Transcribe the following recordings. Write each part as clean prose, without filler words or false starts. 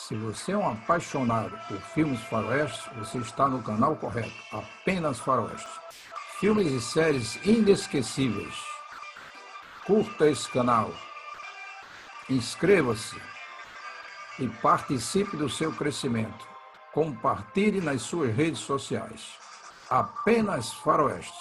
Se você é um apaixonado por filmes faroestes, você está no canal correto. Apenas faroeste. Filmes e séries inesquecíveis. Curta esse canal. Inscreva-se e participe do seu crescimento. Compartilhe nas suas redes sociais. Apenas faroeste.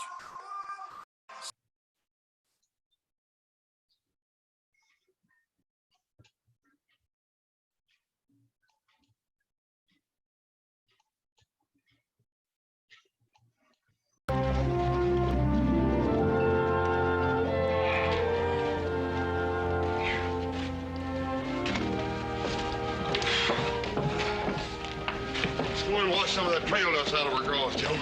Go and wash some of that trail dust out of her drawers, Joe.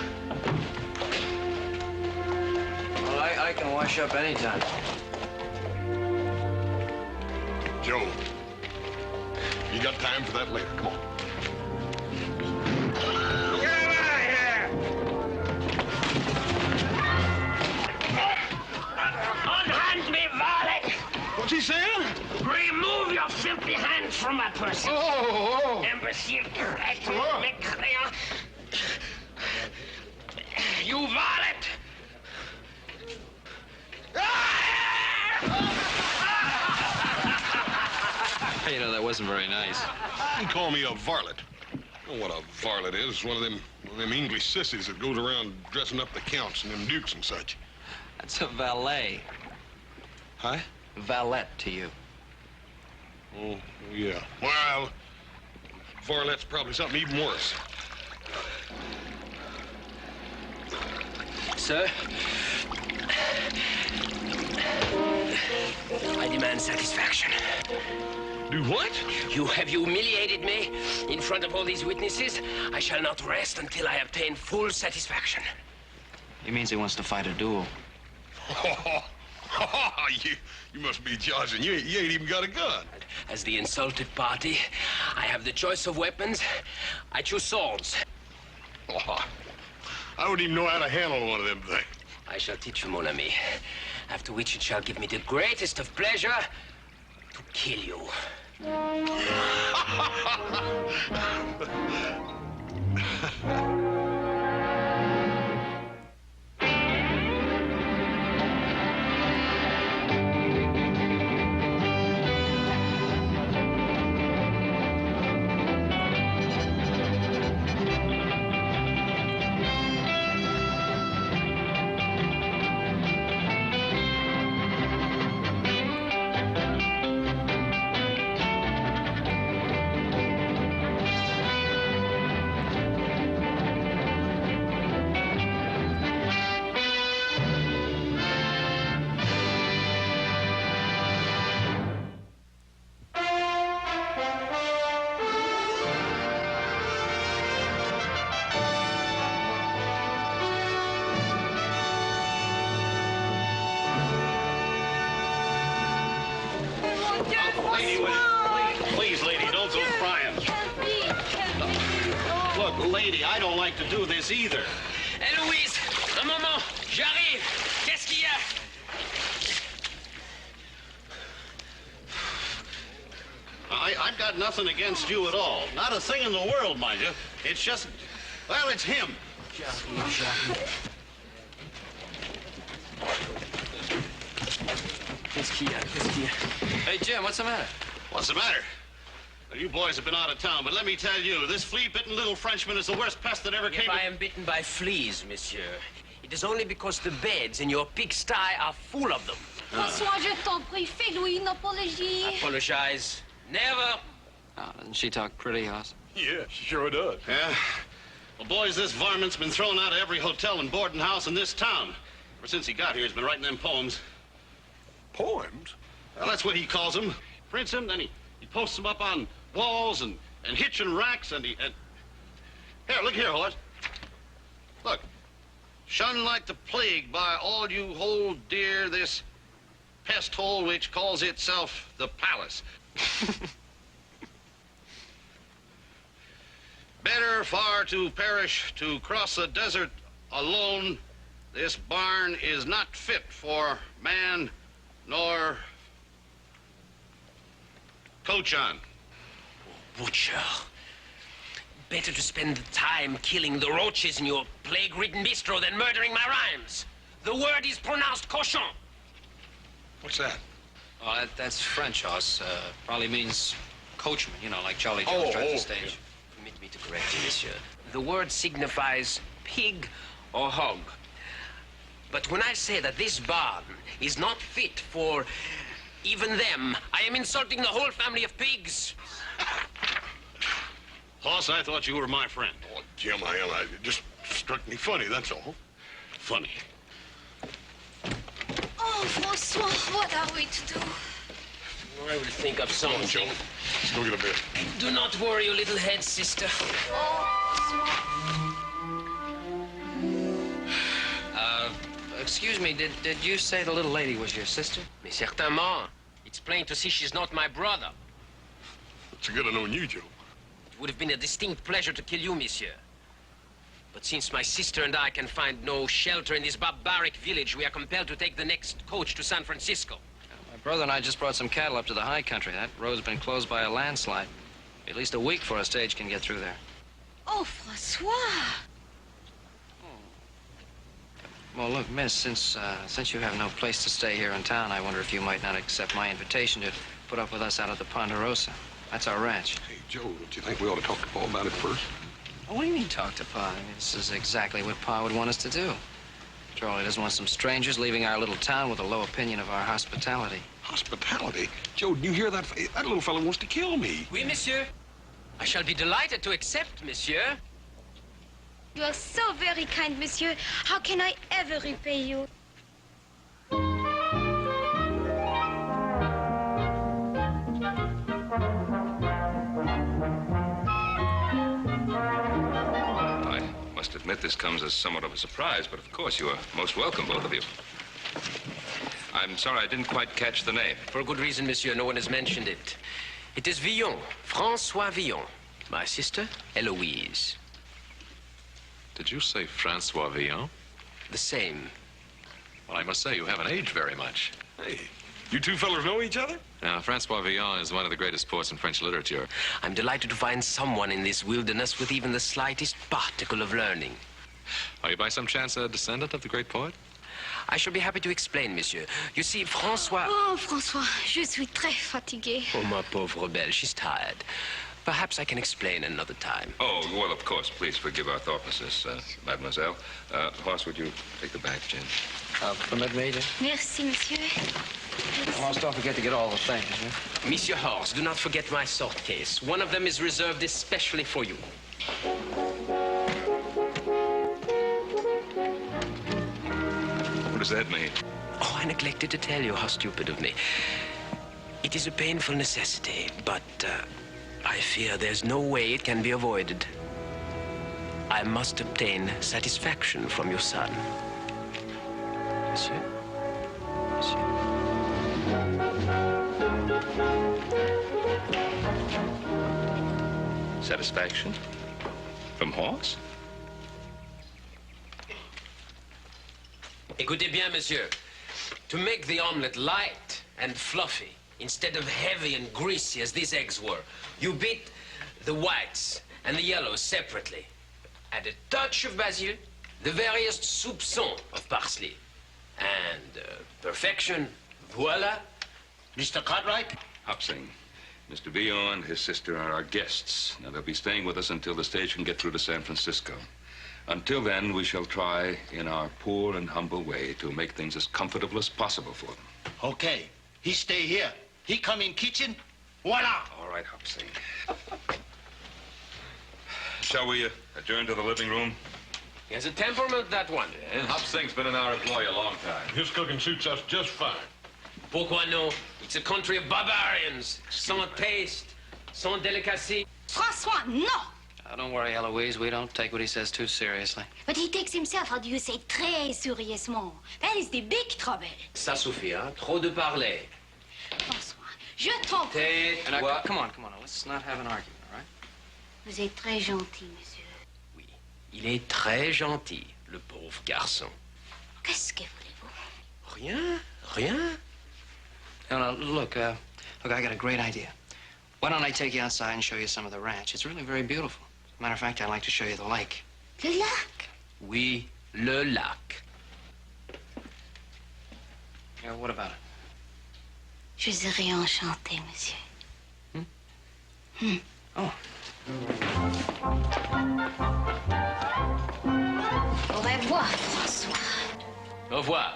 Well, I can wash up anytime. Joe, you got time for that later. Come on. Get him out of here! Unhand me, varlet! What's he saying? Remove your filthy hands from my person! Oh! Imbecile, crétin, mécréant! You varlet! You know, that wasn't very nice. You call me a varlet. You know what a varlet is? It's one of them English sissies that goes around dressing up the counts and them dukes and such. That's a valet. Huh? Valet to you. Oh, yeah. Well, varlet's probably something even worse. Sir, I demand satisfaction. Do what? You have humiliated me in front of all these witnesses. I shall not rest until I obtain full satisfaction. He means he wants to fight a duel. You must be joshing. You ain't even got a gun. As the insulted party, I have the choice of weapons. I choose swords. Oh, I wouldn't even know how to handle one of them things. I shall teach you, mon ami. After which it shall give me the greatest of pleasure to kill you. Please, lady, don't go crying. Look, lady, I don't like to do this either. Eloise, un moment, j'arrive. Qu'est-ce qu'il y a? I've got nothing against you at all. Not a thing in the world, mind you. It's just, well, it's him. Qu'est-ce qu'il y a? Hey, Jim, what's the matter? What's the matter? Well, you boys have been out of town, but let me tell you, this flea-bitten little Frenchman is the worst pest that ever came. If I am bitten by fleas, monsieur, it is only because the beds in your pigsty are full of them. François, je t'en prie, fais-lui une apologie. Apologize. Never. Oh, doesn't she talk pretty, Hoss? Yeah, she sure does. Yeah? Well, boys, this varmint's been thrown out of every hotel and boarding house in this town. Ever since he got here, he's been writing them poems. Poems? Well, that's what he calls them. Prints them, then he posts them up on walls and hitching racks, and here, look here, Horace. Look. Shunned like the plague by all you hold dear this pest hole which calls itself the palace. Better far to perish to cross the desert alone. This barn is not fit for man nor coach on. butcher. Better to spend the time killing the roaches in your plague-ridden bistro than murdering my rhymes. The word is pronounced cochon. What's that? Oh, that's French, Hoss. Probably means coachman, you know, like Charlie Jones drives the stage. Permit me to correct you, monsieur. The word signifies pig or hog. But when I say that this barn is not fit for even them, I am insulting the whole family of pigs. Hoss, I thought you were my friend. Oh, Jim, I am. It just struck me funny, that's all. Funny. Oh, François, what are we to do? I will think of Come on, Joe. something. Let's go get a beer. Do not worry your little head, sister. Excuse me, did you say the little lady was your sister? Mais certainement. It's plain to see she's not my brother. It's good to know you, Joe. It would have been a distinct pleasure to kill you, monsieur. But since my sister and I can find no shelter in this barbaric village, we are compelled to take the next coach to San Francisco. My brother and I just brought some cattle up to the high country. That road's been closed by a landslide. At least a week before a stage can get through there. Oh, François. Well, look, miss, since you have no place to stay here in town, I wonder if you might not accept my invitation to put up with us out at the Ponderosa. That's our ranch. Hey, Joe, don't you think we ought to talk to Paul about it first? Oh, what do you mean talk to Pa? I mean, this is exactly what Pa would want us to do. After all, he doesn't want some strangers leaving our little town with a low opinion of our hospitality. Hospitality? Joe, do you hear that? That little fella wants to kill me. Oui, monsieur. I shall be delighted to accept, monsieur. You are so very kind, monsieur. How can I ever repay you? I must admit this comes as somewhat of a surprise, but of course you are most welcome, both of you. I'm sorry I didn't quite catch the name. For a good reason, monsieur. No one has mentioned it. It is Villon, François Villon. My sister, Eloise. Did you say Francois Villon? The same. Well, I must say, you haven't aged very much. Hey, you two fellas know each other? Now, Francois Villon is one of the greatest poets in French literature. I'm delighted to find someone in this wilderness with even the slightest particle of learning. Are you by some chance a descendant of the great poet? I shall be happy to explain, monsieur. You see, François... Oh, François, je suis très fatiguée. Oh, ma pauvre belle, she's tired. Perhaps I can explain another time. Oh, well, of course. Please forgive our thoughtlessness, mademoiselle. Hoss, would you take the bag, Jane? Permit me to? Merci, monsieur. Hoss, don't forget to get all the things, yeah? Monsieur Horst, do not forget my sword case. One of them is reserved especially for you. What does that mean? Oh, I neglected to tell you. How stupid of me. It is a painful necessity, but I fear there's no way it can be avoided. I must obtain satisfaction from your son. Monsieur? Monsieur? Satisfaction? From Hoss? Écoutez bien, monsieur. To make the omelet light and fluffy, instead of heavy and greasy as these eggs were, you beat the whites and the yellows separately. Add a touch of basil, the veriest soupçon of parsley. And perfection, voila. Mr. Cartwright? Hopsing. Mr. Villon and his sister are our guests. Now, they'll be staying with us until the stage can get through to San Francisco. Until then, we shall try, in our poor and humble way, to make things as comfortable as possible for them. Okay. He stay here. He come in kitchen. Voila! All right, Hopsing. Shall we adjourn to the living room? He has a temperament, that one. Hopsing's been in our employ a long time. His cooking suits us just fine. Pourquoi non? It's a country of barbarians. Sans taste, sans delicacy. François, no! Don't worry, Eloise. We don't take what he says too seriously. But he takes himself, how do you say, très sérieusement. That is the big trouble. Ça suffit, hein? Trop de parler. François, je t'en prie. And come on. Let's not have an argument, all right? Vous êtes très gentil, monsieur. Oui, il est très gentil, le pauvre garçon. Qu'est-ce que voulez-vous? Rien. No, look, I got a great idea. Why don't I take you outside and show you some of the ranch? It's really very beautiful. As a matter of fact, I'd like to show you the lake. Le lac. Oui, le lac. Yeah, what about it? Je serai enchantée, monsieur. Oh. Au revoir, François. Au revoir.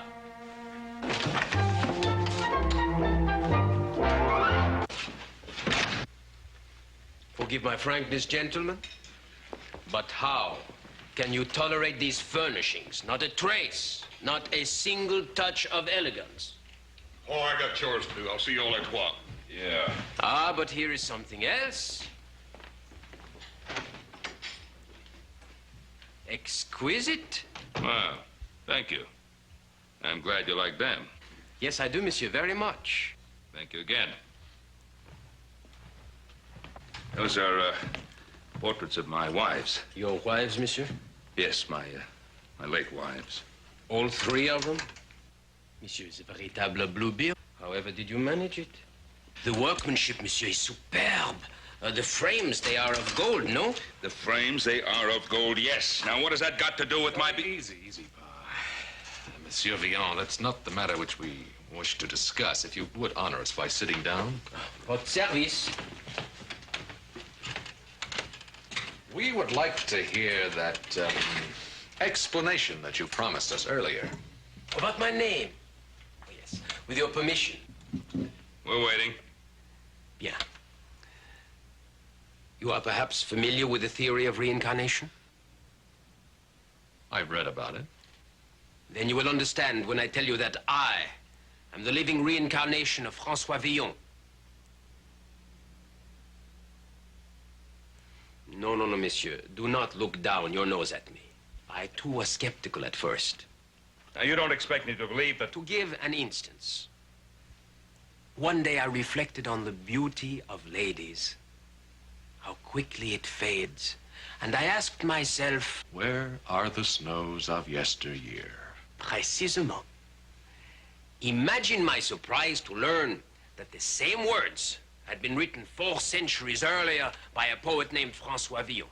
Forgive my frankness, gentlemen, but how can you tolerate these furnishings? Not a trace, not a single touch of elegance. Oh, I got chores to do. I'll see you all at 12. Yeah. Ah, but here is something else. Exquisite. Well, thank you. I'm glad you like them. Yes, I do, monsieur, very much. Thank you again. Those are portraits of my wives. Your wives, monsieur? Yes, my late wives. All three of them? Monsieur is a véritable bluebeard. However did you manage it? The workmanship, monsieur, is superb. The frames, they are of gold, no? The frames, they are of gold, yes. Now, what has that got to do with my... Easy, Pa. Monsieur Villon, that's not the matter which we wish to discuss. If you would honor us by sitting down. Votre service. We would like to hear that explanation that you promised us earlier. About my name. Oh, yes, with your permission. We're waiting. Bien. You are perhaps familiar with the theory of reincarnation? I've read about it. Then you will understand when I tell you that I am the living reincarnation of François Villon. No, monsieur. Do not look down your nose at me. I, too, was skeptical at first. Now, you don't expect me to believe that... To give an instance, one day I reflected on the beauty of ladies, how quickly it fades, and I asked myself... Where are the snows of yesteryear? Précisément. Imagine my surprise to learn that the same words had been written 4 centuries earlier by a poet named François Villon.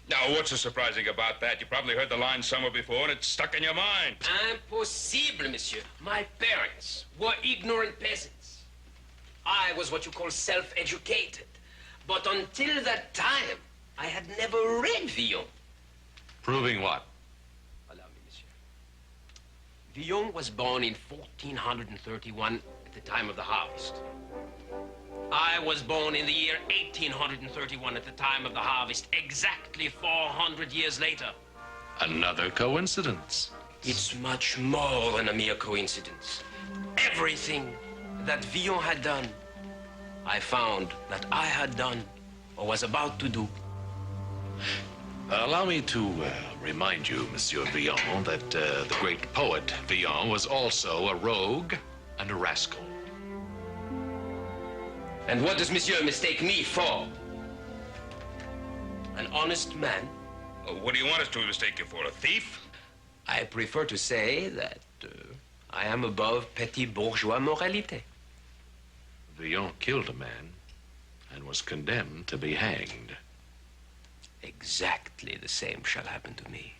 Now, what's so surprising about that? You probably heard the line somewhere before and it's stuck in your mind. Impossible, monsieur. My parents were ignorant peasants. I was what you call self-educated. But until that time, I had never read Villon. Proving what? Allow me, monsieur. Villon was born in 1431 at the time of the harvest. I was born in the year 1831 at the time of the harvest, exactly 400 years later. Another coincidence. It's much more than a mere coincidence. Everything that Villon had done, I found that I had done or was about to do. Allow me to remind you, Monsieur Villon, that the great poet Villon was also a rogue and a rascal. And what does monsieur mistake me for? An honest man? What do you want us to mistake you for, a thief? I prefer to say that I am above petty bourgeois moralité. Villon killed a man and was condemned to be hanged. Exactly the same shall happen to me.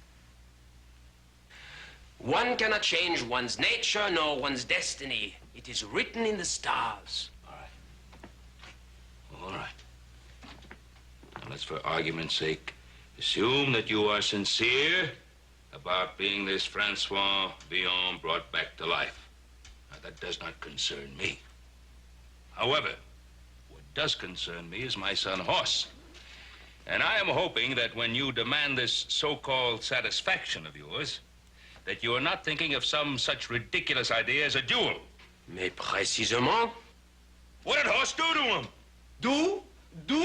One cannot change one's nature nor one's destiny. It is written in the stars. All right. Now, let's, for argument's sake, assume that you are sincere about being this Francois Villon brought back to life. Now, that does not concern me. However, what does concern me is my son Horst. And I am hoping that when you demand this so-called satisfaction of yours, that you are not thinking of some such ridiculous idea as a duel. Mais précisément? What did Horst do to him? D'où,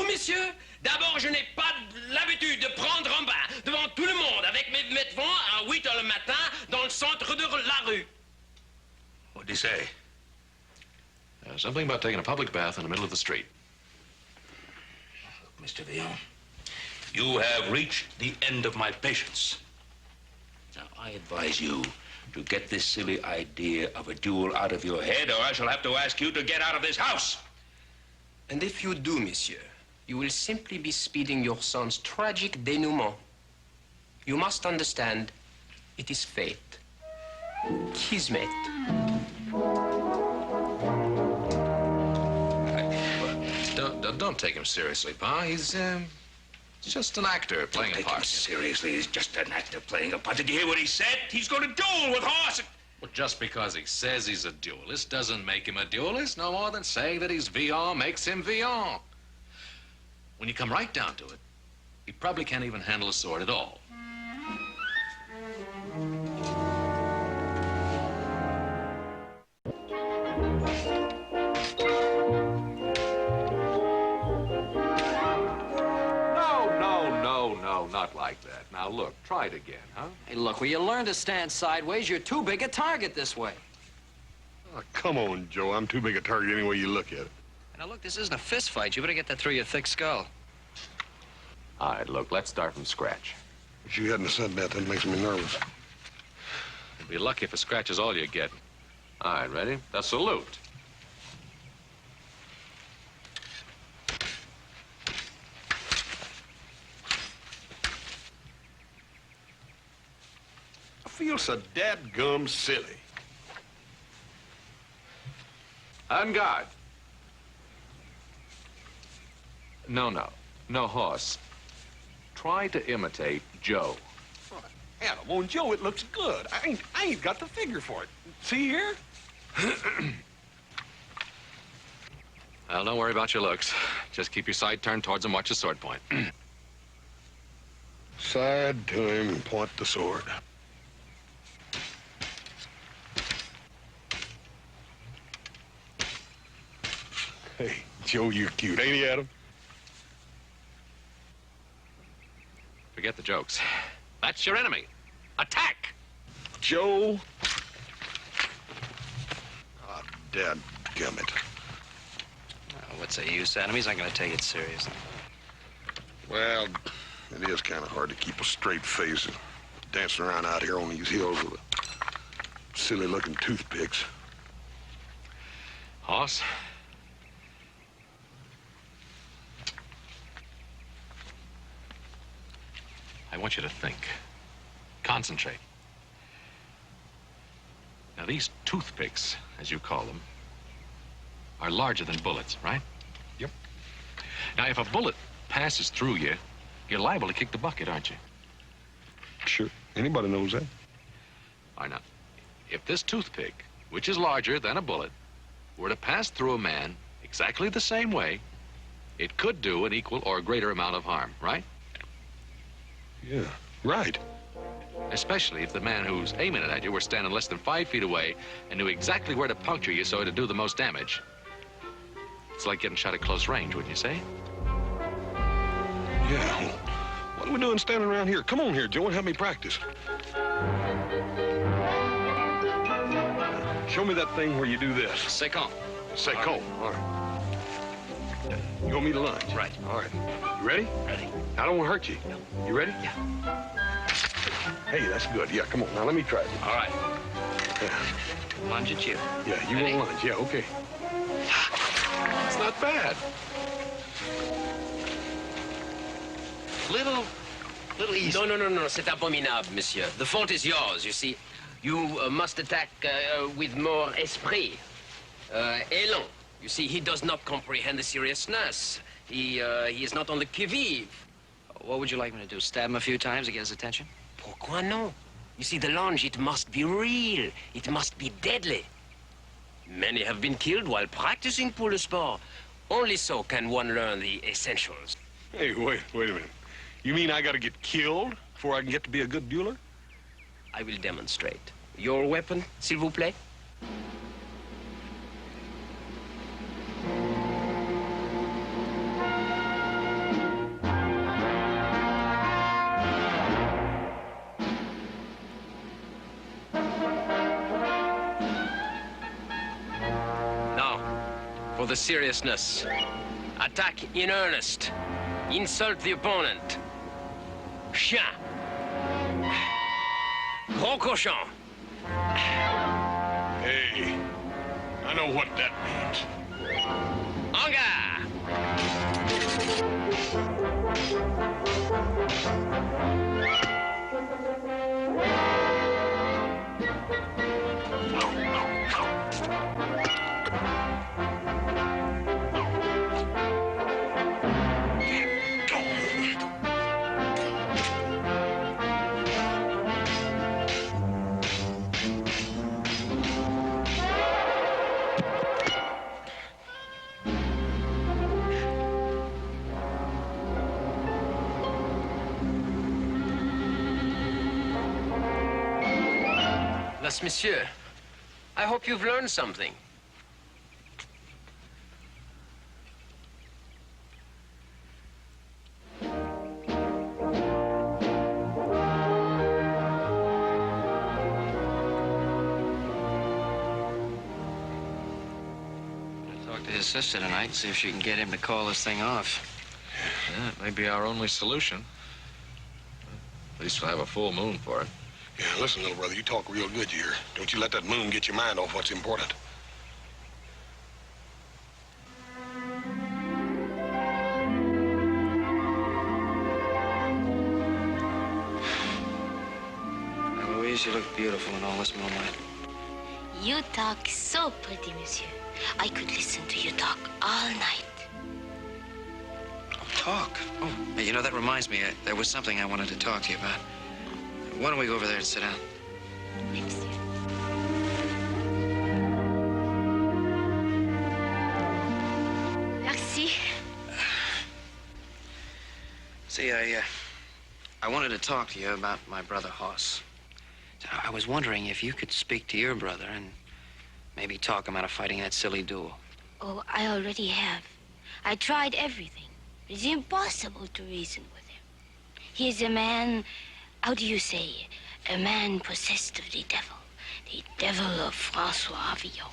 monsieur? D'abord, je n'ai pas l'habitude de prendre un bain devant tout le monde avec mes vêtements à 8 heures le matin dans le centre de la rue. What'd he say? Something about taking a public bath in the middle of the street. Look, Mr. Villon, you have reached the end of my patience. Now, I advise you to get this silly idea of a duel out of your head, or I shall have to ask you to get out of this house. And if you do, monsieur, you will simply be speeding your son's tragic denouement. You must understand, it is fate. Kismet. Don't take him seriously, Pa. He's just an actor playing a part. Seriously, he's just an actor playing a part. Did you hear what he said? He's going to duel with horse. Well, just because he says he's a duelist doesn't make him a duelist, no more than saying that he's Villon makes him Villon. When you come right down to it, he probably can't even handle a sword at all. No, not like that. Now, look, try it again, huh? Hey, look, will you learn to stand sideways? You're too big a target this way. Oh, come on, Joe. I'm too big a target any way you look at it. Now, look, this isn't a fist fight. You better get that through your thick skull. All right, look, let's start from scratch. If you hadn't said that, that makes me nervous. You'll be lucky if a scratch is all you get. All right, ready? The salute. I feel so dadgum silly. On guard. No horse. Try to imitate Joe. Animal and Joe, it looks good. I ain't got the figure for it. See here? Well, don't worry about your looks. Just keep your side turned towards him, watch the sword point. Side to him and point the sword. Hey, Joe, you're cute, ain't he, Adam? Forget the jokes. That's your enemy. Attack! Joe. Oh, dadgummit. What's the use? Enemies aren't going to take it seriously. Well, it is kind of hard to keep a straight face dancing around out here on these hills with silly-looking toothpicks. Hoss? I want you to think. Concentrate. Now, these toothpicks, as you call them, are larger than bullets, right? Yep. Now, if a bullet passes through you, you're liable to kick the bucket, aren't you? Sure. Anybody knows that. All right, now, if this toothpick, which is larger than a bullet, were to pass through a man exactly the same way, it could do an equal or greater amount of harm, right? Yeah, right. Especially if the man who's aiming it at you were standing less than 5 feet away and knew exactly where to puncture you so it'd do the most damage. It's like getting shot at close range, wouldn't you say? Yeah. Well, what are we doing standing around here? Come on here, Joe, and help me practice. Show me that thing where you do this. Second. Second. All right. You want me to lunge? Right. All right. You ready? Ready. I don't want to hurt you. No. You ready? Yeah. Hey, that's good. Yeah, come on. Now, let me try it. All right. Yeah, Lunge at you. yeah, you want to lunge. Yeah, okay. It's not bad. Little easy. No, c'est abominable, monsieur. The fault is yours, you see. You must attack with more esprit. Elan. You see, he does not comprehend the seriousness. He is not on the qui-vive. What would you like me to do? Stab him a few times to get his attention? Pourquoi non? You see, the lunge, it must be real. It must be deadly. Many have been killed while practicing pour le sport. Only so can one learn the essentials. Hey, wait a minute. You mean I got to get killed before I can get to be a good dueler? I will demonstrate. Your weapon, s'il vous plaît? For the seriousness. Attack in earnest. Insult the opponent. Chien. Gros cochon. Hey, I know what that means. En garde. Bless monsieur. I hope you've learned something. His sister tonight, see if she can get him to call this thing off. Yeah, it may be our only solution. At least we'll have a full moon for it. Yeah, listen, little brother, you talk real good here. Don't you let that moon get your mind off what's important. Eloise, you look beautiful in all this moonlight. You talk so pretty, monsieur. I could listen to you talk all night. Talk? Oh, hey, you know, that reminds me, there was something I wanted to talk to you about. Why don't we go over there and sit down? Merci. Merci. See, I wanted to talk to you about my brother Hoss. I was wondering if you could speak to your brother and maybe talk him out of fighting that silly duel. Oh, I already have. I tried everything. It's impossible to reason with him. He is a man, how do you say, a man possessed of the devil of Francois Villon.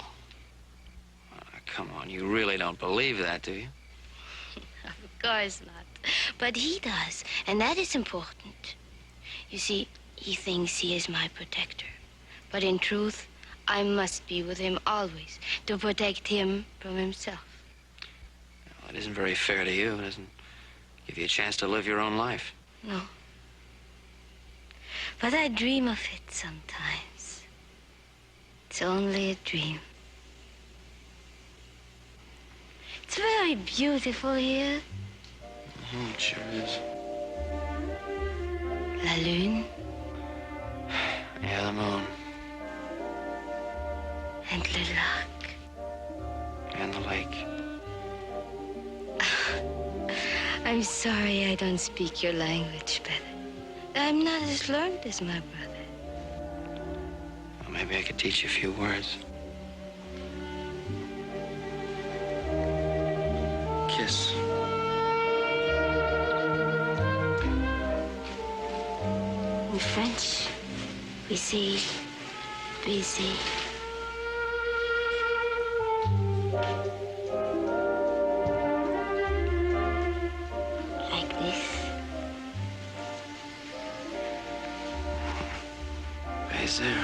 Come on, you really don't believe that, do you? Of course not. But he does, and that is important. You see, he thinks he is my protector. But in truth, I must be with him always to protect him from himself. Well, it isn't very fair to you. It doesn't give you a chance to live your own life. No. But I dream of it sometimes. It's only a dream. It's very beautiful here. It sure is. La lune. Yeah, the moon. And le lac. And the lake. I'm sorry I don't speak your language better. I'm not as learned as my brother. Well, maybe I could teach you a few words. Kiss. In French, we say baiser. Like this. Baiser.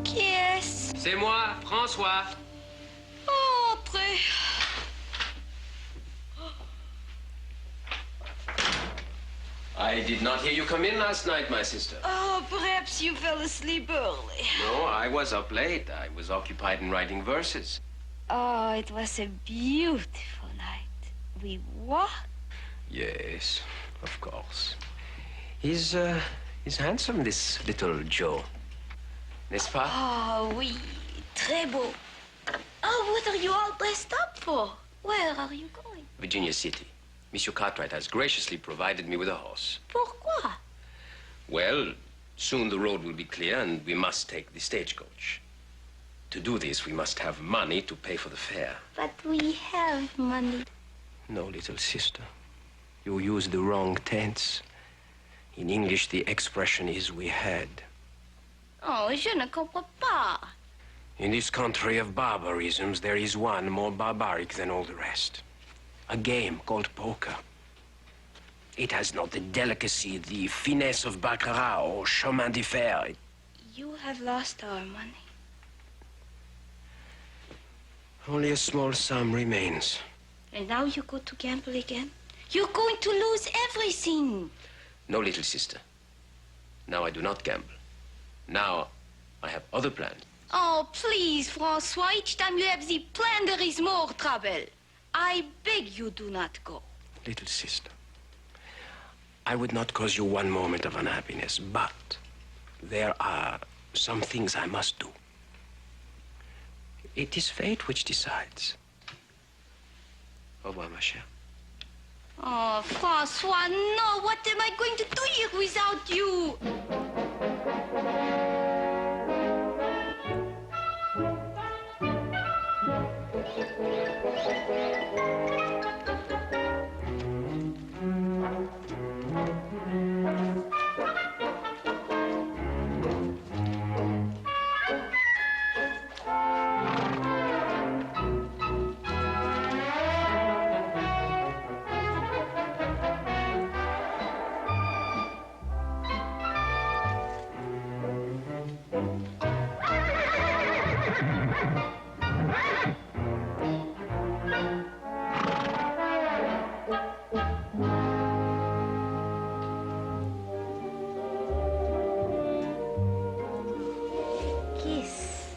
Qui est-ce? C'est moi, François. Oh, entrez. I did not hear you come in last night, my sister. Oh, perhaps you fell asleep early. No, I was up late. I was occupied in writing verses. Oh, it was a beautiful night. We walked. Yes, of course. He's handsome, this little Joe. N'est-ce pas? Oh, oui, très beau. Oh, what are you all dressed up for? Where are you going? Virginia City. Monsieur Cartwright has graciously provided me with a horse. Pourquoi? Well, soon the road will be clear and we must take the stagecoach. To do this, we must have money to pay for the fare. But we have money. No, little sister. You use the wrong tense. In English, the expression is we had. Oh, je ne comprends pas. In this country of barbarisms, there is one more barbaric than all the rest. A game called poker. It has not the delicacy, the finesse of baccarat or chemin de fer. You have lost our money. Only a small sum remains. And now you go to gamble again? You're going to lose everything. No, little sister. Now I do not gamble. Now I have other plans. Oh, please, Francois. Each time you have the plan, there is more trouble. I beg you do not go. Little sister, I would not cause you one moment of unhappiness, but there are some things I must do. It is fate which decides. Au revoir, ma chère. Oh, Francois, no. What am I going to do here without you? Kiss.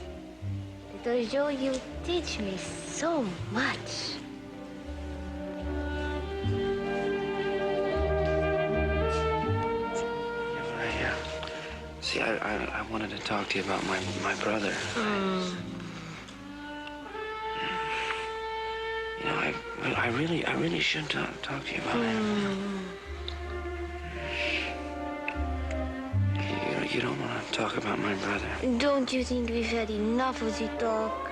Little Joe, you teach me so much. See, I wanted to talk to you about my brother. You know, I really should talk to you about him. You don't want to talk about my brother. Don't you think we've had enough of the talk?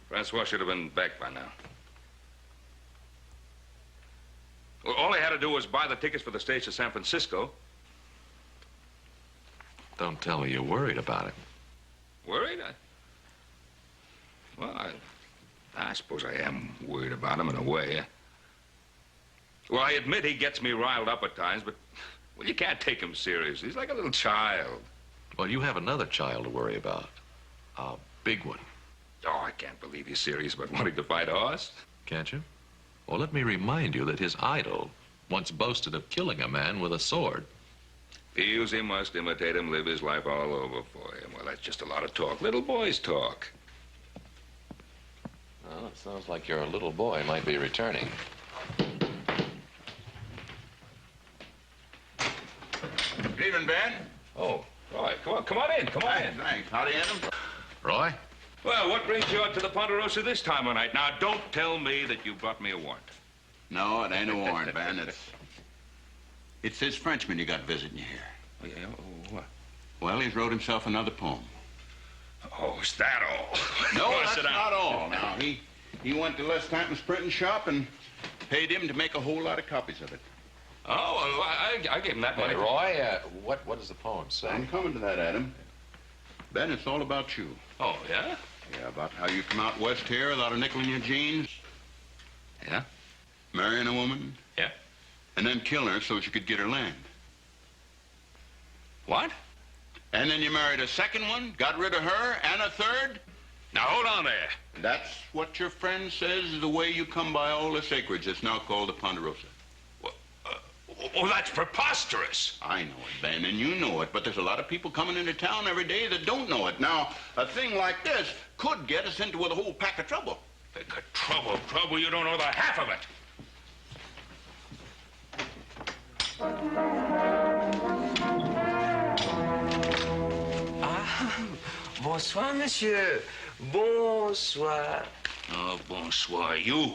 Francois should have been back by now. Well, all he had to do was buy the tickets for the stage to San Francisco. Don't tell me you're worried about him. Worried? I suppose I am worried about him in a way. Well, I admit he gets me riled up at times, but, well, you can't take him serious. He's like a little child. Well, you have another child to worry about. A big one. Oh, I can't believe he's serious about wanting to fight a horse. Can't you? Well, let me remind you that his idol once boasted of killing a man with a sword. Feels he must imitate him, live his life all over for him. Well, that's just a lot of talk. Little boys talk. Well, it sounds like your little boy might be returning. Good evening, Ben. Oh, Roy, come on in. Thanks. Howdy, Adam. Roy? Well, what brings you out to the Ponderosa this time of night? Now, don't tell me that you brought me a warrant. No, it ain't a warrant, Ben. It's this Frenchman you got visiting you here. Oh, yeah? Oh, what? Well, he's wrote himself another poem. Oh, is that all? No, Well, that's sit down. not all. Now, he went to Les Stanton's printing shop and paid him to make a whole lot of copies of it. Oh, well, I gave him that money. Hey, Roy, what does the poem say? I'm coming to that, Adam. Ben, it's all about you. Oh, yeah? Yeah, about how you come out west here without a nickel in your jeans. Yeah? Marrying a woman. Yeah. And then killing her so she could get her land. What? And then you married a second one, got rid of her, and a third. Now, hold on there. That's what your friend says is the way you come by all this acreage that's now called the Ponderosa. Well, that's preposterous. I know it, Ben, and you know it, but there's a lot of people coming into town every day that don't know it. Now, a thing like this could get us into a whole pack of trouble. Trouble, you don't know the half of it. Ah, bonsoir, monsieur. Bonsoir. Oh, bonsoir, you.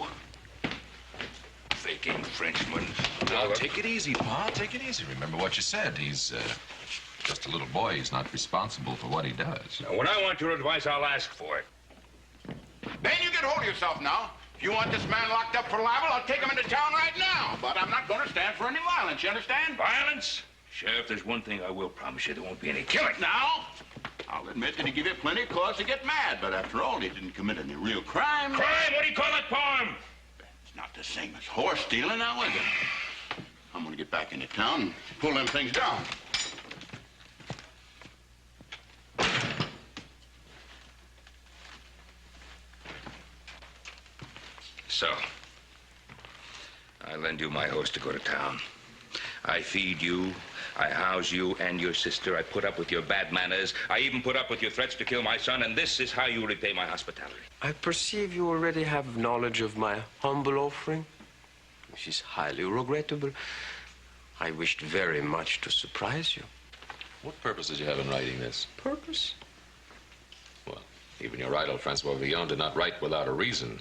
Faking Frenchman. Now, take it easy, Pa. Take it easy. Remember what you said. He's just a little boy. He's not responsible for what he does. Now, when I want your advice, I'll ask for it. Ben, you get hold of yourself now. If you want this man locked up for libel, I'll take him into town right now. But I'm not going to stand for any violence, you understand? Violence? Sheriff, there's one thing I will promise you. There won't be any killing. Now, I'll admit that he gave you plenty of cause to get mad, but after all, he didn't commit any real crime. Crime? What do you call that poem? It's not the same as horse stealing, now, is it? I'm going to get back into town and pull them things down. So, I lend you my horse to go to town. I feed you, I house you and your sister. I put up with your bad manners. I even put up with your threats to kill my son, and this is how you repay my hospitality. I perceive you already have knowledge of my humble offering, which is highly regrettable. I wished very much to surprise you. What purpose did you have in writing this? Purpose? Well, even your idol, Francois Villon, did not write without a reason.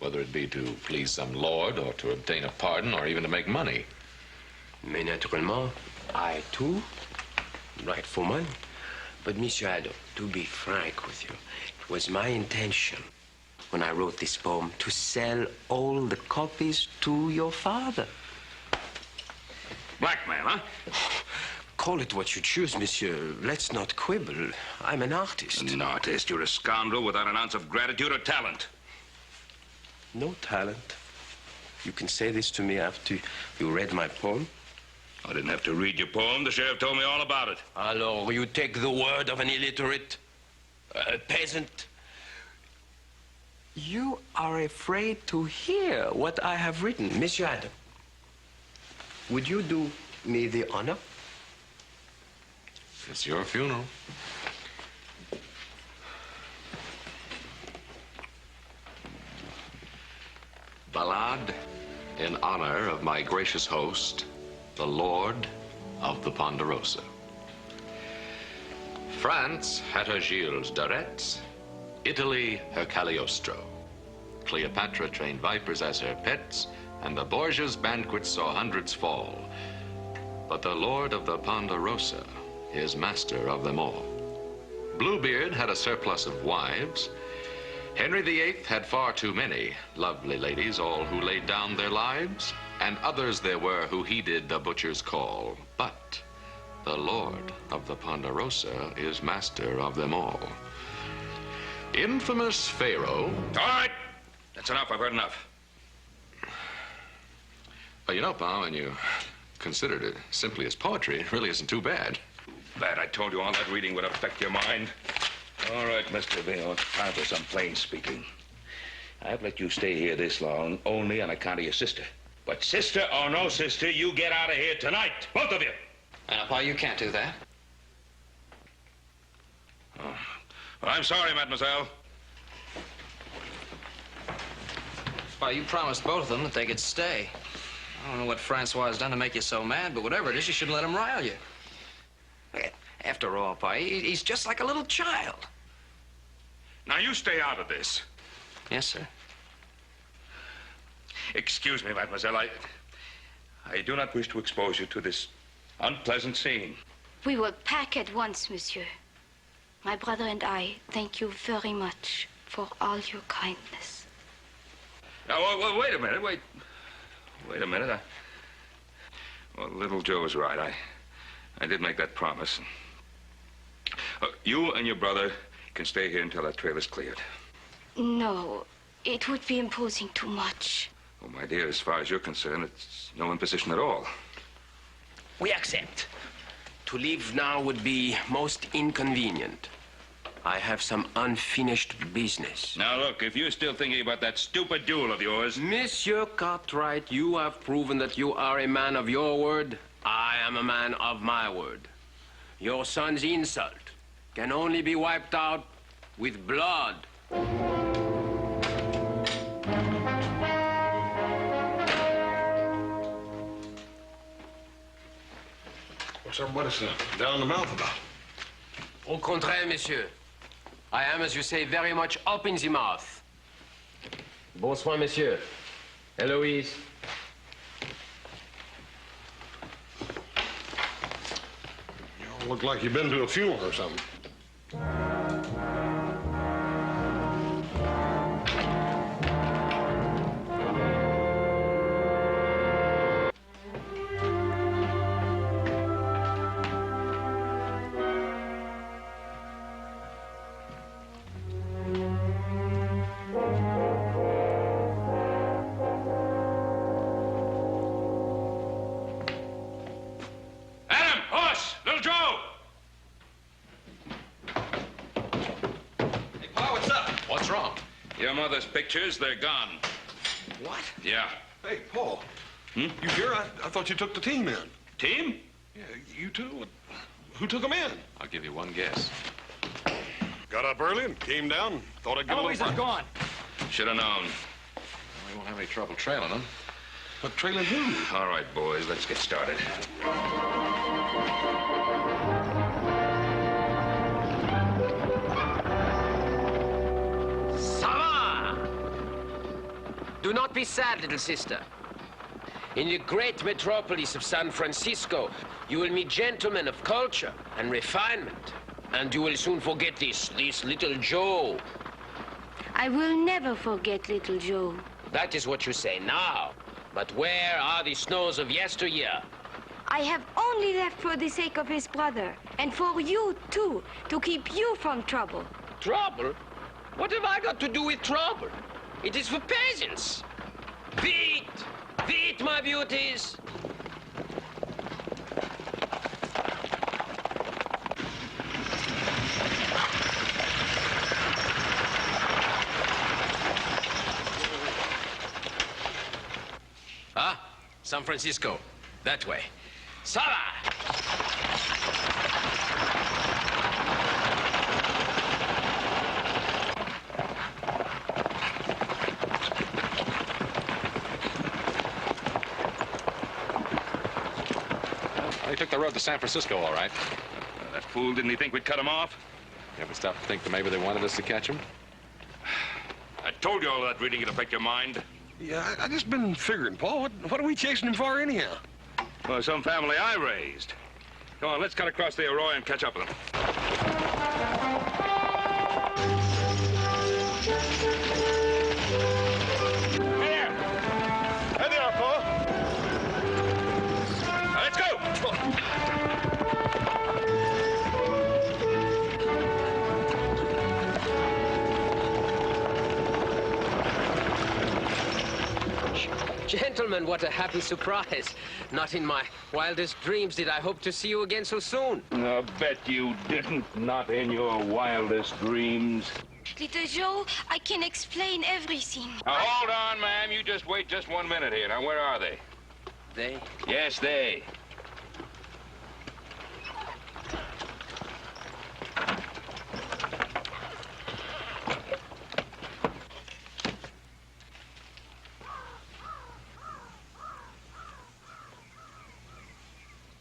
Whether it be to please some lord, or to obtain a pardon, or even to make money. Mais naturellement, I too write for money. But, Monsieur Adam, to be frank with you, it was my intention, when I wrote this poem, to sell all the copies to your father. Blackmail, huh? Call it what you choose, monsieur. Let's not quibble. I'm an artist. An artist? You're a scoundrel without an ounce of gratitude or talent. No talent. You can say this to me after you read my poem. I didn't have to read your poem. The sheriff told me all about it. Alors, you take the word of an illiterate, a peasant. You are afraid to hear what I have written. Monsieur Adam, would you do me the honor? It's your funeral. Ballade in honor of my gracious host, the Lord of the Ponderosa. France had her Gilles d'Aretz, Italy her Cagliostro. Cleopatra trained vipers as her pets, and the Borgias' banquets saw hundreds fall. But the Lord of the Ponderosa is master of them all. Bluebeard had a surplus of wives. Henry VIII had far too many lovely ladies, all who laid down their lives, and others there were who heeded the butcher's call. But the Lord of the Ponderosa is master of them all. Infamous Pharaoh... All right. That's enough. I've heard enough. Well, you know, Pa, when you considered it simply as poetry, it really isn't too bad. Bad. I told you all that reading would affect your mind. All right, Mr. Villon, it's time for some plain speaking. I've let you stay here this long only on account of your sister. But sister or no sister, you get out of here tonight, both of you. Pa, you can't do that. Oh. Well, I'm sorry, mademoiselle. Pa, you promised both of them that they could stay. I don't know what Francois has done to make you so mad, but whatever it is, you shouldn't let him rile you. After all, Pa, he's just like a little child. Now, you stay out of this. Yes, sir. Excuse me, mademoiselle. I do not wish to expose you to this unpleasant scene. We will pack at once, monsieur. My brother and I thank you very much for all your kindness. Now, wait a minute. Wait a minute. Well, little Joe is right. I did make that promise. You and your brother can stay here until that trail is cleared. No, it would be imposing too much. Oh, my dear, as far as you're concerned, it's no imposition at all. We accept. To leave now would be most inconvenient. I have some unfinished business. Now, look, if you're still thinking about that stupid duel of yours... Monsieur Cartwright, you have proven that you are a man of your word. I am a man of my word. Your son's insult can only be wiped out with blood. What's everybody saying? Down in the mouth about? Au contraire, monsieur. I am, as you say, very much up in the mouth. Bonsoir, monsieur. Eloise. You look like you've been to a funeral or something. Your mother's pictures, they're gone. What? Yeah. Hey, Paul. You here? I thought you took the team in. Team? Yeah, you two? Who took them in? I'll give you one guess. Got up early and came down. Thought I'd give Eloise is gone. Should have known. We won't have any trouble trailing them. But trailing who? All right, boys, let's get started. Do not be sad, little sister. In the great metropolis of San Francisco, you will meet gentlemen of culture and refinement. And you will soon forget this little Joe. I will never forget little Joe. That is what you say now. But where are the snows of yesteryear? I have only left for the sake of his brother, and for you, too, to keep you from trouble. Trouble? What have I got to do with trouble? It is for peasants. Feet! Feet, my beauties! Ah, San Francisco. That way. Sala! They took the road to San Francisco, all right. That fool, didn't he think we'd cut him off? You ever stop to think that maybe they wanted us to catch him? I told you all that reading would affect your mind. Yeah, I just been figuring, Paul. What are we chasing him for anyhow? Well, some family I raised. Come on, let's cut across the Arroyo and catch up with them. Hey there, Paul. Let's go! Gentlemen, what a happy surprise. Not in my wildest dreams did I hope to see you again so soon. I bet you didn't. Not in your wildest dreams. Little Joe, I can explain everything. Now, hold on, ma'am. You just wait just 1 minute here. Now, where are they? They? Yes, they.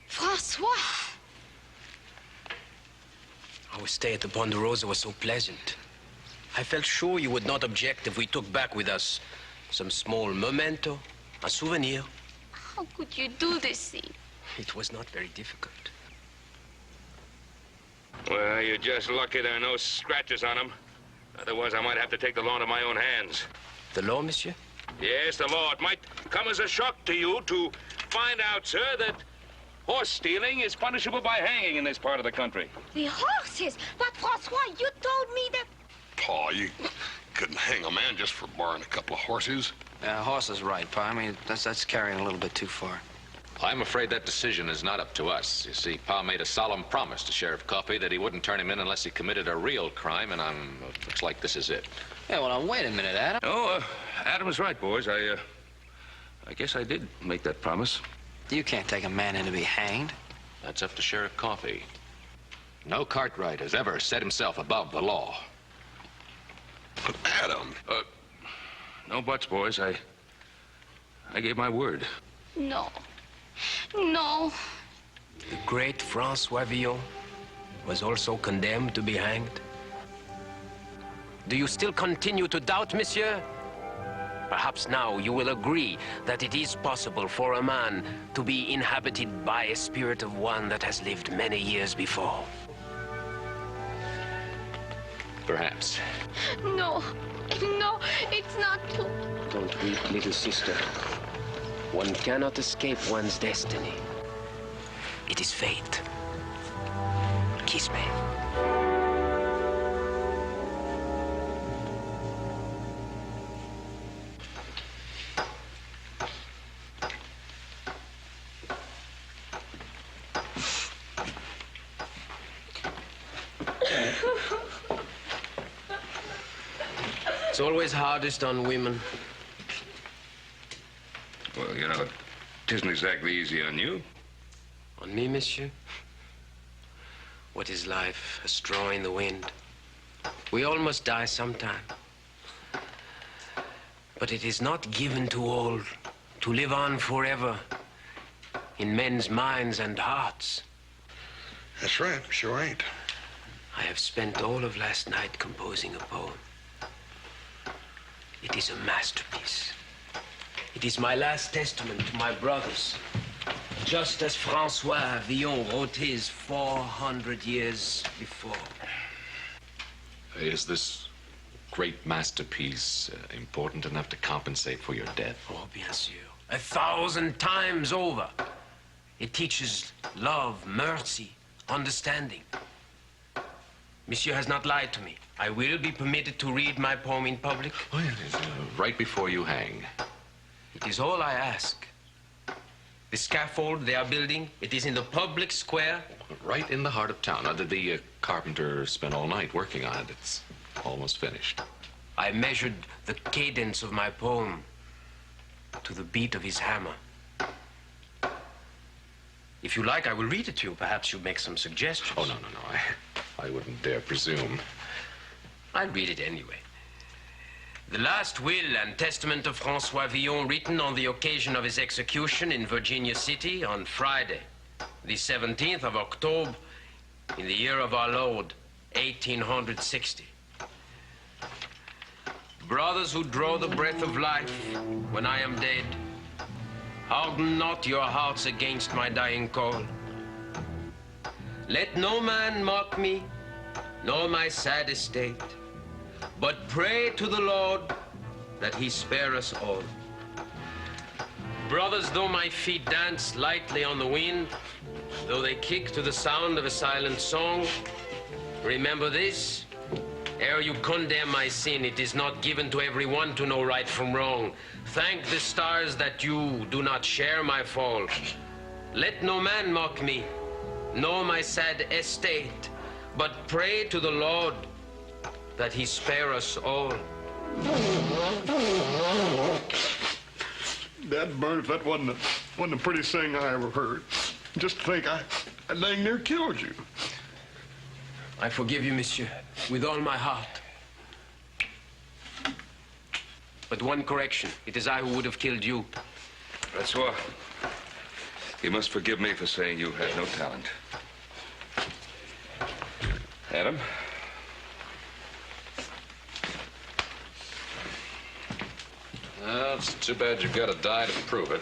Francois! Our stay at the Ponderosa was so pleasant. I felt sure you would not object if we took back with us some small memento, a souvenir. How could you do this thing? It was not very difficult. Well, you're just lucky there are no scratches on them. Otherwise, I might have to take the law into my own hands. The law, monsieur? Yes, the law. It might come as a shock to you to find out, sir, that horse stealing is punishable by hanging in this part of the country. The horses! But Francois, you told me that... Paul, you couldn't hang a man just for borrowing a couple of horses. Horse is right, Pa. I mean, that's carrying a little bit too far. I'm afraid that decision is not up to us. You see, Pa made a solemn promise to Sheriff Coffey that he wouldn't turn him in unless he committed a real crime, and looks like this is it. Yeah, well, now, wait a minute, Adam. Oh, Adam is right, boys. I guess I did make that promise. You can't take a man in to be hanged. That's up to Sheriff Coffey. No Cartwright has ever set himself above the law. But Adam... No buts, boys. I gave my word. No. No. The great Francois Villon was also condemned to be hanged. Do you still continue to doubt, monsieur? Perhaps now you will agree that it is possible for a man to be inhabited by a spirit of one that has lived many years before. Perhaps. No. No, it's not true. Don't weep, little sister. One cannot escape one's destiny. It is fate. Kiss me. It's always hardest on women. You know, it isn't exactly easy on you. On me, monsieur? What is life? A straw in the wind. We all must die sometime. But it is not given to all to live on forever in men's minds and hearts. That's right, sure ain't. I have spent all of last night composing a poem. It is a masterpiece. It is my last testament to my brothers, just as François Villon wrote his 400 years before. Is this great masterpiece important enough to compensate for your death? Oh, bien sûr. 1,000 times over. It teaches love, mercy, understanding. Monsieur has not lied to me. I will be permitted to read my poem in public. Oh, yes, right before you hang. It is all I ask. The scaffold they are building, it is in the public square. Right in the heart of town. Now, the carpenter spent all night working on it. It's almost finished. I measured the cadence of my poem to the beat of his hammer. If you like, I will read it to you. Perhaps you'll make some suggestions. Oh, no. I wouldn't dare presume. I'll read it anyway. The last will and testament of François Villon, written on the occasion of his execution in Virginia City on Friday, the 17th of October, in the year of our Lord, 1860. Brothers who draw the breath of life when I am dead, harden not your hearts against my dying call. Let no man mock me, nor my sad estate, but pray to the Lord that he spare us all. Brothers, though my feet dance lightly on the wind, though they kick to the sound of a silent song, remember this: ere you condemn my sin, it is not given to everyone to know right from wrong. Thank the stars that you do not share my fall. Let no man mock me, nor my sad estate, but pray to the Lord that he spare us all. Dad burned if that wasn't the prettiest thing I ever heard. Just to think I dang near killed you. I forgive you, monsieur, with all my heart. But one correction. It is I who would have killed you. Francois, you must forgive me for saying you had no talent. Adam? Well, it's too bad you've got to die to prove it.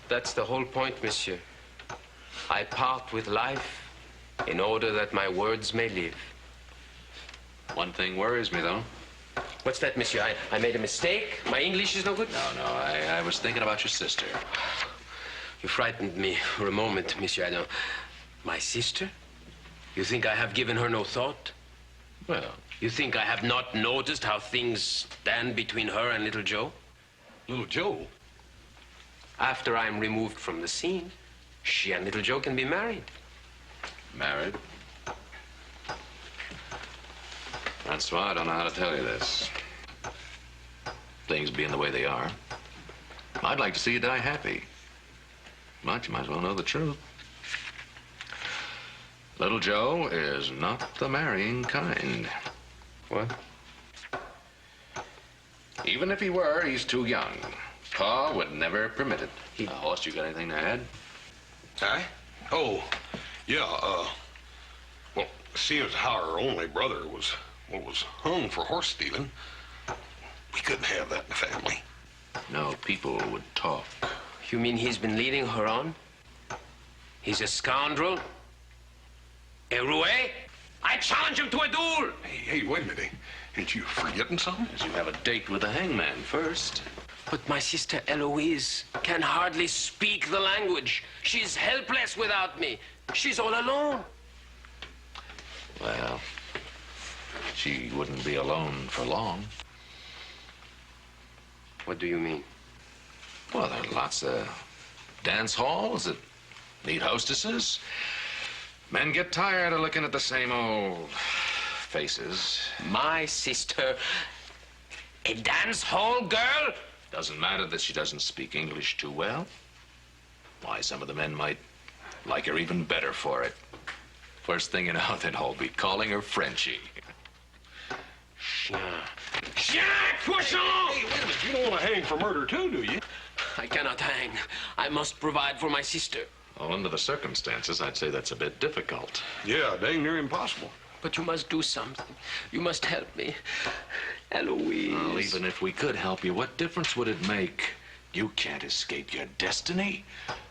That's the whole point, monsieur. I part with life in order that my words may live. One thing worries me, though. What's that, monsieur? I made a mistake? My English is no good? No, I was thinking about your sister. You frightened me for a moment, monsieur Adam. My sister? You think I have given her no thought? Well, you think I have not noticed how things stand between her and little Joe? little Joe? After I'm removed from the scene, she and little Joe can be married. Married? Francois, I don't know how to tell you this. Things being the way they are, I'd like to see you die happy. But you might as well know the truth. Little Joe is not the marrying kind. What? Even if he were, he's too young. Pa would never permit it. Horst, you got anything to add? Aye? Oh, yeah, well, seeing as how our only brother was hung for horse stealing, we couldn't have that in the family. No, people would talk. You mean he's been leading her on? He's a scoundrel? A roué? I challenge him to a duel! Hey, wait a minute. Ain't you forgetting something? As you have a date with the hangman first. But my sister Eloise can hardly speak the language. She's helpless without me. She's all alone. Well, she wouldn't be alone for long. What do you mean? Well, there are lots of dance halls that need hostesses. Men get tired of looking at the same old faces. My sister, a dance hall girl? Doesn't matter that she doesn't speak English too well. Why, some of the men might like her even better for it. First thing you know, they'd all be calling her Frenchie. Chien, cochon! Hey, wait a minute. You don't want to hang for murder, too, do you? I cannot hang. I must provide for my sister. Well, under the circumstances, I'd say that's a bit difficult. Yeah, dang near impossible. But you must do something. You must help me. Eloise. Well, even if we could help you, what difference would it make? You can't escape your destiny.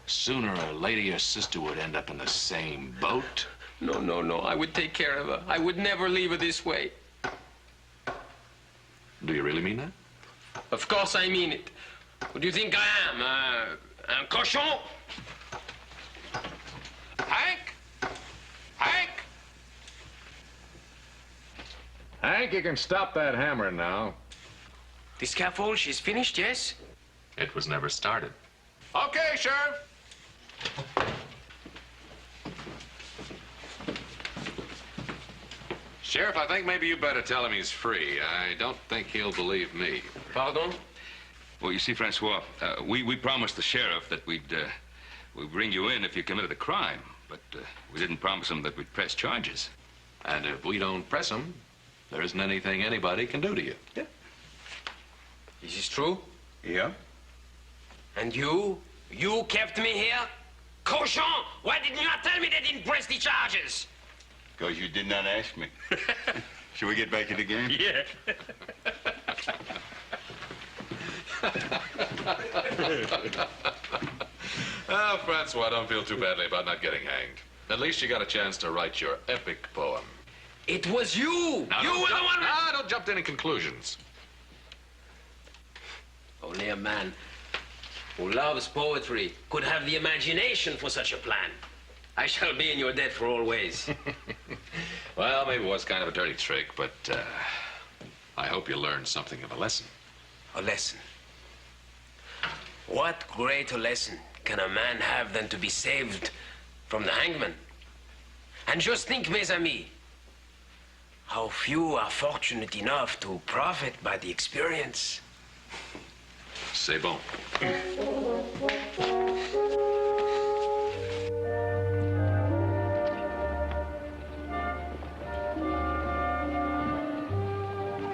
Sooner or later, your sister would end up in the same boat. No, no, no. I would take care of her. I would never leave her this way. Do you really mean that? Of course I mean it. What do you think I am? Un cochon? Hank? Hank? Hank, you can stop that hammering now. The scaffold, she's finished, yes? It was never started. Okay, Sheriff. Sheriff, I think maybe you better tell him he's free. I don't think he'll believe me. Pardon? Well, you see, Francois, we promised the sheriff that we'd bring you in if you committed a crime, but we didn't promise him that we'd press charges. And if we don't press him, there isn't anything anybody can do to you. Yeah. Is this true? Yeah. And you? You kept me here? Cochon! Why didn't you not tell me they didn't press the charges? Because you did not ask me. Should we get back to the game? Yeah. Oh, Francois, don't feel too badly about not getting hanged. At least you got a chance to write your epic poem. It was you! Now, you were the one... don't jump to any conclusions. Only a man who loves poetry could have the imagination for such a plan. I shall be in your debt for always. Well, maybe it was kind of a dirty trick, but I hope you learned something of a lesson. A lesson? What greater lesson can a man have than to be saved from the hangman? And just think, mes amis, how few are fortunate enough to profit by the experience. C'est bon.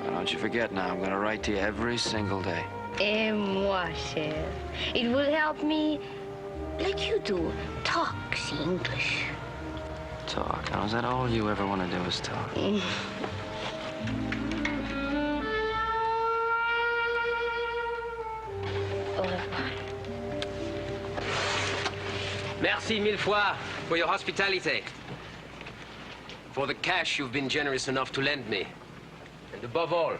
Don't you forget now, I'm gonna write to you every single day. Et moi, cher. It will help me, like you do, talk the English. Talk. Now, is that all you ever want to do is talk? Au revoir. Merci mille fois for your hospitality. For the cash you've been generous enough to lend me. And above all,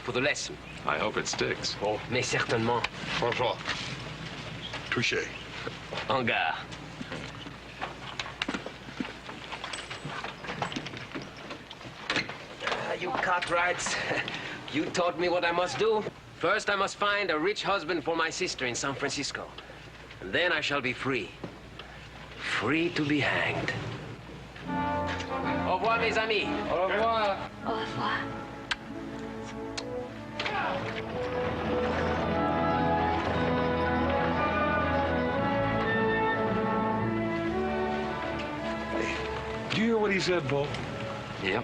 for the lesson. I hope it sticks. Oh, mais certainement. Francois. Touché. En gare. You Cartwrights, you taught me what I must do. First, I must find a rich husband for my sister in San Francisco. And then I shall be free. Free to be hanged. Au revoir, mes amis. Au revoir. Au revoir. Do you hear what he said, Paul? Yep.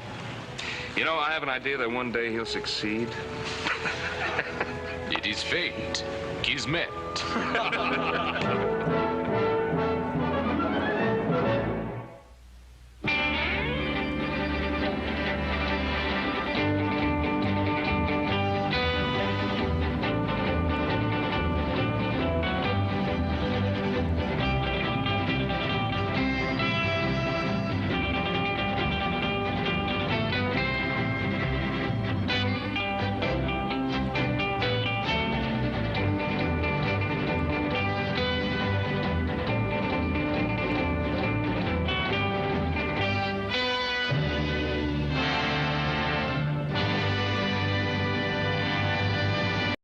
You know, I have an idea that one day he'll succeed. It is fate. Kismet.